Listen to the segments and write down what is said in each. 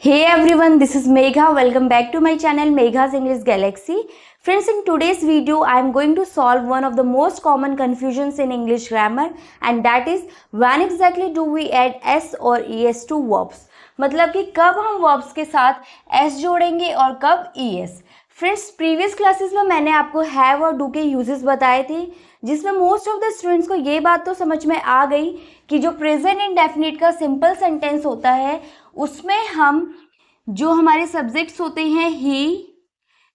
Hey everyone, this is Megha. Welcome back to my channel Megha's English Galaxy. Friends, in today's video, I am going to solve one of the most common confusions in English grammar, and that is when exactly do we add s or es to verbs. मतलब कि कब हम verbs के साथ s जोड़ेंगे और कब es. Friends, previous classes में मैंने आपको हैव और डू के यूजेस बताए थे, जिसमें मोस्ट ऑफ द स्टूडेंट्स को ये बात तो समझ में आ गई कि जो प्रेजेंट इंडेफिनिट का सिंपल सेंटेंस होता है उसमें हम जो हमारे सब्जेक्ट्स होते हैं ही,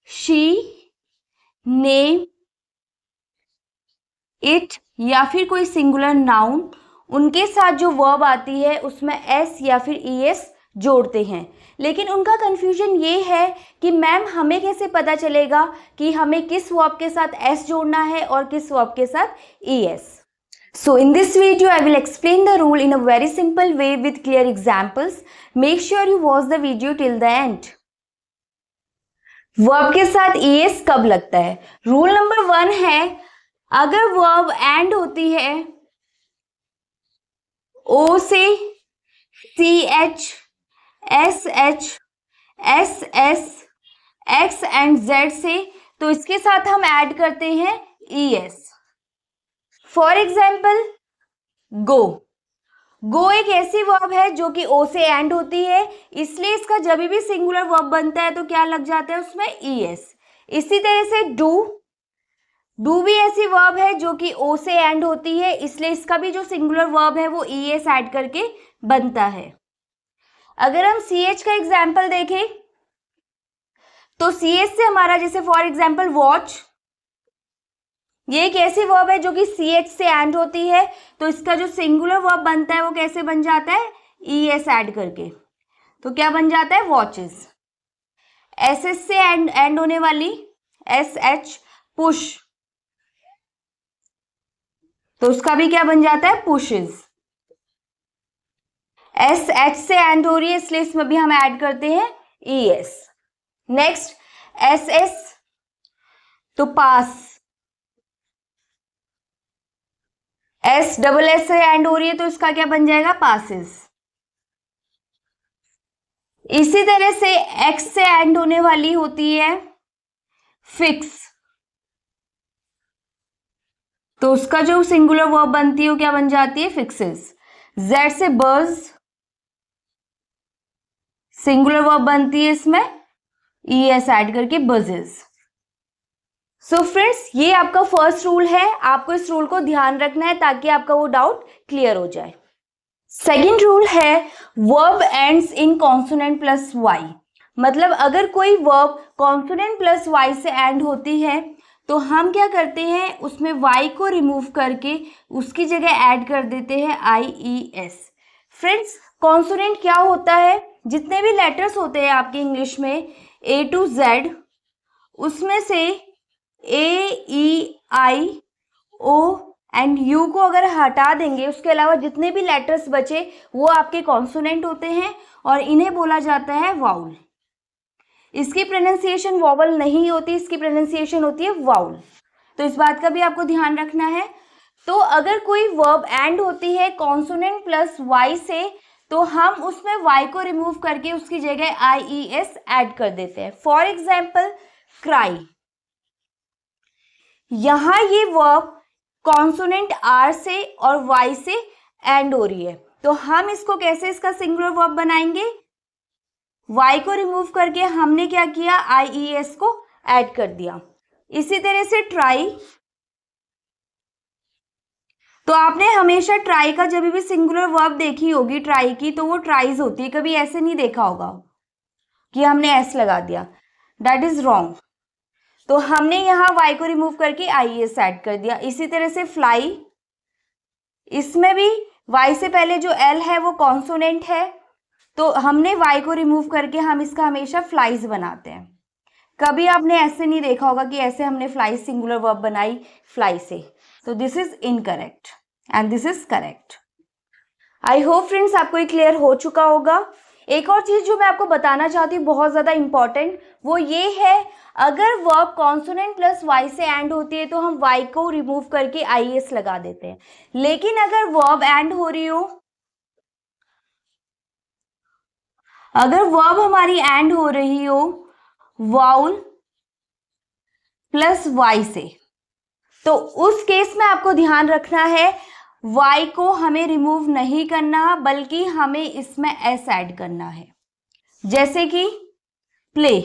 शी, नेम, इट या फिर कोई सिंगुलर नाउन, उनके साथ जो वर्ब आती है उसमें एस या फिर ईएस जोड़ते हैं। लेकिन उनका कंफ्यूजन ये है कि मैम हमें कैसे पता चलेगा कि हमें किस वर्ब के साथ एस जोड़ना है और किस वर्ब के साथ ES. So in this video, I will explain the rule in a very simple way with clear examples. Make sure you watch the video till the end. Verb के साथ es कब लगता है? Rule number 1 है, अगर verb and होती है o से, ch, sh, ss, x and z से, तो इसके साथ हम ऐड करते हैं es. For example go. Go एक ऐसी वर्ब है जो कि ओ से एंड होती है, इसलिए इसका जब भी सिंगुलर वर्ब बनता है तो क्या लग जाता है उसमें ईएस. इसी तरह से डू. डू भी ऐसी वर्ब है जो कि ओ से एंड होती है, इसलिए इसका भी जो सिंगुलर वर्ब है वो ईएस ऐड करके बनता है. अगर हम सीएच का एग्जाम्पल देखें तो सीएच से हमारा जैसे फॉर एग्जाम्पल वॉच, ये एक ऐसी वर्ब है जो कि ch से एंड होती है, तो इसका जो सिंगुलर वर्ब बनता है वो कैसे बन जाता है es ऐड करके, तो क्या बन जाता है वॉचेस. ss से एंड होने वाली sh, पुश, तो उसका भी क्या बन जाता है पुशेस. sh से एंड हो रही है इसलिए इसमें भी हम ऐड करते हैं es. नेक्स्ट ss, तो पास, एस डबल एस से एंड हो रही है तो इसका क्या बन जाएगा पासेस. इसी तरह से एक्स से एंड होने वाली होती है फिक्स, तो उसका जो सिंगुलर वर्ब बनती है वो क्या बन जाती है फिक्सेस. जेड से बज, सिंगुलर वर्ब बनती है इसमें ईएस ऐड करके बजेस. सो फ्रेंड्स, ये आपका फर्स्ट रूल है, आपको इस रूल को ध्यान रखना है ताकि आपका वो डाउट क्लियर हो जाए. सेकेंड रूल है verb ends in consonant plus Y. मतलब अगर कोई वर्ब कॉन्सोनेंट प्लस वाई से एंड होती है तो हम क्या करते हैं उसमें वाई को रिमूव करके उसकी जगह ऐड कर देते हैं IES. फ्रेंड्स, कॉन्सोनेंट क्या होता है? जितने भी लेटर्स होते हैं आपके इंग्लिश में A to Z, उसमें से A-E-I-O एंड यू को अगर हटा देंगे, उसके अलावा जितने भी लेटर्स बचे वो आपके कॉन्सोनेंट होते हैं और इन्हें बोला जाता है वाउल. इसकी प्रोनाउंसिएशन वॉवल नहीं होती, इसकी प्रोनाउंसिएशन होती है वाउल, तो इस बात का भी आपको ध्यान रखना है. तो अगर कोई वर्ब एंड होती है कॉन्सोनेंट प्लस वाई से तो हम उसमें वाई को रिमूव करके उसकी जगह IES ऐड कर देते हैं. फॉर एग्जाम्पल क्राई, यहां ये वर्ब कॉन्सोनेंट आर से और वाई से एंड हो रही है, तो हम इसको कैसे इसका सिंगुलर वर्ब बनाएंगे? वाई को रिमूव करके हमने क्या किया IES को ऐड कर दिया. इसी तरह से ट्राई, तो आपने हमेशा ट्राई का जब भी सिंगुलर वर्ब देखी होगी ट्राई की तो वो ट्राइज होती है, कभी ऐसे नहीं देखा होगा कि हमने एस लगा दिया, दैट इज रॉन्ग. तो हमने यहाँ y को रिमूव करके IES ऐड कर दिया. इसी तरह से फ्लाई, इसमें भी y से पहले जो L है वो कॉन्सोनेंट है, तो हमने y को रिमूव करके हम इसका हमेशा फ्लाइज बनाते हैं. कभी आपने ऐसे नहीं देखा होगा कि ऐसे हमने फ्लाई सिंगुलर वर्ब बनाई फ्लाई से, तो this is incorrect and this is correct. I hope friends आपको ये क्लियर हो चुका होगा. एक और चीज जो मैं आपको बताना चाहती हूँ बहुत ज्यादा इंपॉर्टेंट, वो ये है अगर वर्ब कॉन्सोनेंट प्लस वाई से एंड होती है तो हम वाई को रिमूव करके IES लगा देते हैं. लेकिन अगर वर्ब एंड हो रही हो अगर वर्ब हमारी एंड हो रही हो वाउल प्लस वाई से, तो उस केस में आपको ध्यान रखना है वाई को हमें रिमूव नहीं करना, बल्कि हमें इसमें एस ऐड करना है। जैसे कि प्ले,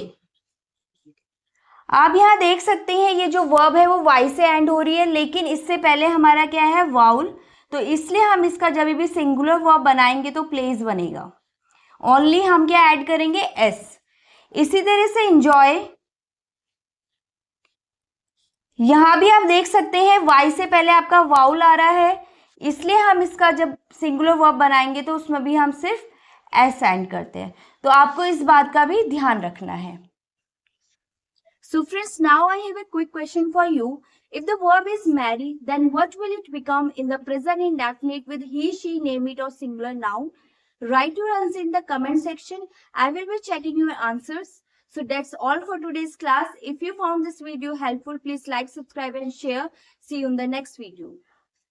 आप यहां देख सकते हैं ये जो वर्ब है वो वाई से एंड हो रही है, लेकिन इससे पहले हमारा क्या है वाउल, तो इसलिए हम इसका जब भी सिंगुलर वर्ब बनाएंगे तो प्लेज बनेगा। ओनली हम क्या ऐड करेंगे एस। इसी तरह से एंजॉय, यहां भी आप देख सकते हैं वाई से पहले आपका वाउल आ रहा है, इसलिए हम इसका जब सिंगुलर वर्ब बनाएंगे तो उसमें भी हम सिर्फ एस ऐड करते हैं। तो आपको इस बात का भी ध्यान रखना है। So friends, now I have a quick question for you. If the verb is marry, then what will it become in the present indefinite with he, she, name it or singular noun? Write your answer in the comment section. I will be checking your answers. So that's all for today's class. If you found this video helpful, please like, subscribe and share. See you in the next video.